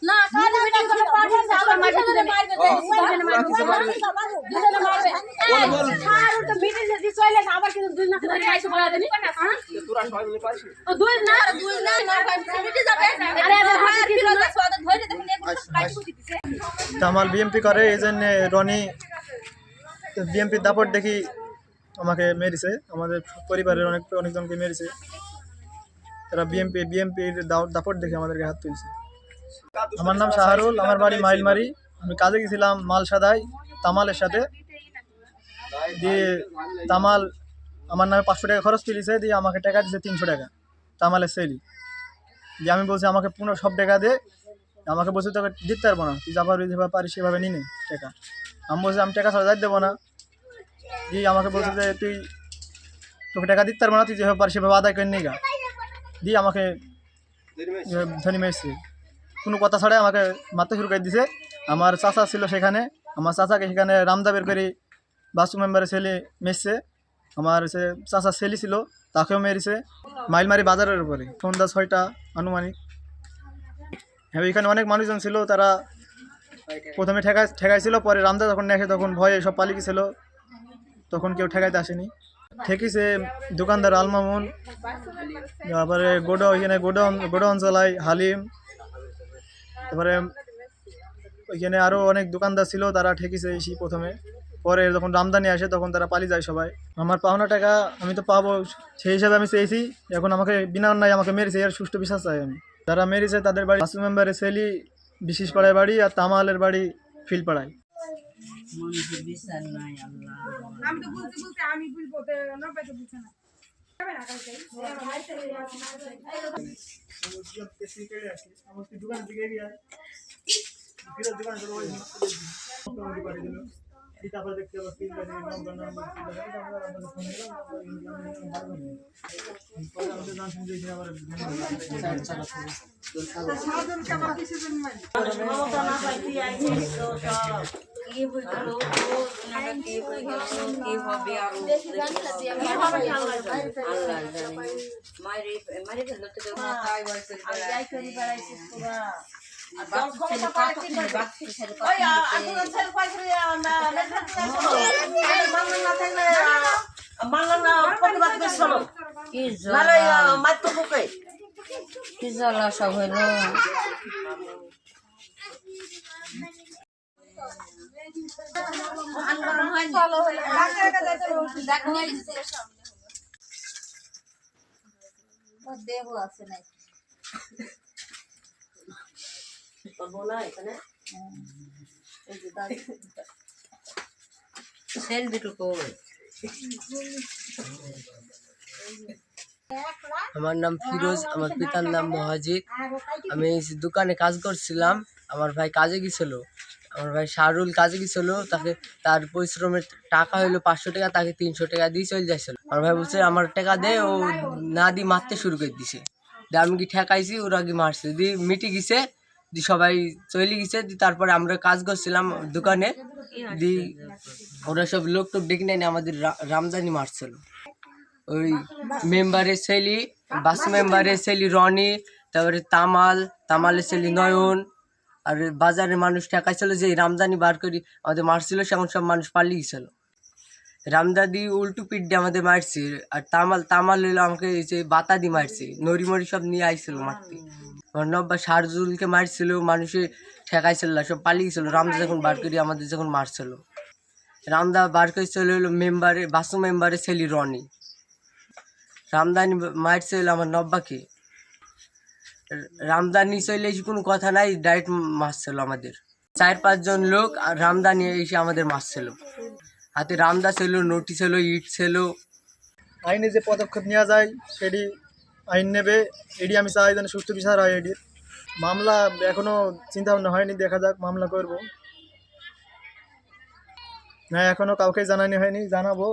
না কাজ মিটিং করে পারবেন আবার মাঝে ধরে মারবে দুজনে মারবে দুজনে মারবে আর তো মিটিং যদি চলে না আবার কিন্তু দুই না ধরে আইসো বলা দেনি তোরা সবাই মিলে পারছিস তো দুই না না মিটিং যাবে আরে আর কি লোক সাদা ধরে দেখুন এক কাটি দিছে তামাল বিএমপি করে এইজন্য রনি বিএমপি দাপট দেখি আমাকে মেরেছে আমাদের পরিবারের অনেকজনকে মেরেছে তারা বিএমপির দাপট দেখে আমাদেরকে হাত তুলছে আমার নাম শাহরুল আমার বাড়ি মাইলমারি আমি কাজে গেছিলাম মাল সাদাই তামালের সাথে দিয়ে তামাল আমার নামে 500 টাকা খরচ তুলেছে দিয়ে আমাকে টাকা দিয়েছে 300 টাকা তামালের সেলি দিয়ে আমি বলছি আমাকে পুরো সব টাকা দে আমাকে বলছে তোকে দিতে পারবো না তুই যাবার যেভাবে পারিস সেভাবে নিনে টাকা আমি বলছি আমি টাকা ছাড়া যাইতে দেবো না দিয়ে আমাকে বলছে যে তুই তোকে টাকা দিতে পারবো না তুই যেভাবে পারিস সেভাবে আদায় করে নিয়ে গা দিয়ে আমাকে ধনী মেরেছে কোনো কথা ছাড়াই আমাকে মারতে শুরু করে দিছে আমার চাচা ছিল সেখানে আমার চাচাকে সেখানে রামদাবের করে বাস্তু মেম্বারের ছেলে মেরেছে আমার সে চাচা ছেলে ছিল তাকেও মেরেছে মাইলমারি বাজারের উপরে সন্ধ্যা 6টা আনুমানিক হ্যাঁ এখানে অনেক মানুষজন ছিল তারা প্রথমে ঠেকাইছিল পরে রামদা যখন আসে তখন ভয়ে সব পালিয়ে গেছিল তখন কেউ ঠেকাইতে আসেনি ঠেকিছে দোকানদার আলমামুন তারপরে ওইখানে গোডাউন চালায় হালিম তারপরে ওইখানে আরও অনেক দোকানদার ছিল তারা ঠেকিছে এসি প্রথমে পরে যখন রামদানি আসে তখন তারা পালিয়ে যায় সবাই আমার পাওনা টাকা আমি তো পাবো সেই হিসাবে আমি চেয়েছি এখন আমাকে বিনা অন্যায় আমাকে মেরেছে এর সুষ্ঠু বিশ্বাস চাই আমি যারা মেরেছে তাদের বাড়ি বাসু মেম্বারের সেলি বিশেষ পাড়ায় বাড়ি আর তামালের বাড়ি ফিলপাড়ায় কি জ্বালা সব হইল দেহ আছে না সেল দুটো আমার নাম ফিরোজ আমার পিতার নাম মহাজিদ আমি দোকানে কাজ করছিলাম আমার ভাই কাজে গেছিল আমার ভাই শাহরুল কাজে গেছিল তাকে তার পরিশ্রমের টাকা হইলো 500 টাকা তাকে 300 টাকা দিয়ে চলে যাচ্ছিল আমার ভাই বলছে আমার টাকা দে ও না দিয়ে মারতে শুরু করে দিছে দিয়ে আমি কি ঠেকাইছি ওরা কি মারছে দিয়ে মিটে গেছে দিয়ে সবাই চলে গেছে দিয়ে তারপরে আমরা কাজ করছিলাম দোকানে দিয়ে ওরা সব লোক টোক ডেকে নেয় আমাদের রামদানি মারছিল ওই মেম্বারের ছেলে বাসু মেম্বারের ছেলে রনি তারপরে তামালের ছেলে নয়ন আর বাজারের মানুষ ঠেকাইছিল যে রামদানি বার করি আমাদের মারছিল সেমন সব মানুষ পালিয়ে গেছিল রামদাদি উল্টু পিঠ দিয়ে আমাদের মারছে আর তামাল হইলো আমাকে যে বাতা দিয়ে মারছে নড়িমড়ি সব নিয়ে আইছিল মারতে আমার নব্বা শারজুলকে মারছিল মানুষে ঠেকাইছিল না সব পালিয়ে গেছিল রামদা যখন বার করি আমাদের যখন মারছিল রামদা বার করেছিল হইলো বাসু মেম্বারের ছেলে রনি রামদানি মারছে হইলো আমার নব্বাকে রামদানি চলে এসে কোনো কথা নাই ডাইরেক্ট মারছিল আমাদের 4-5 জন লোক আর রামদানি এসে আমাদের মারছিল হাতে রামদা ছিল নোটি ছিল ইট ছিল আইনে যে পদক্ষেপ নেওয়া যায় সেটি আইন নেবে এটি আমি চাই যেন সুষ্ঠু বিচার হয় এটির মামলা এখনও চিন্তাভাবনা হয়নি দেখা যাক মামলা করব না এখনও কাউকে জানানো হয়নি জানাবো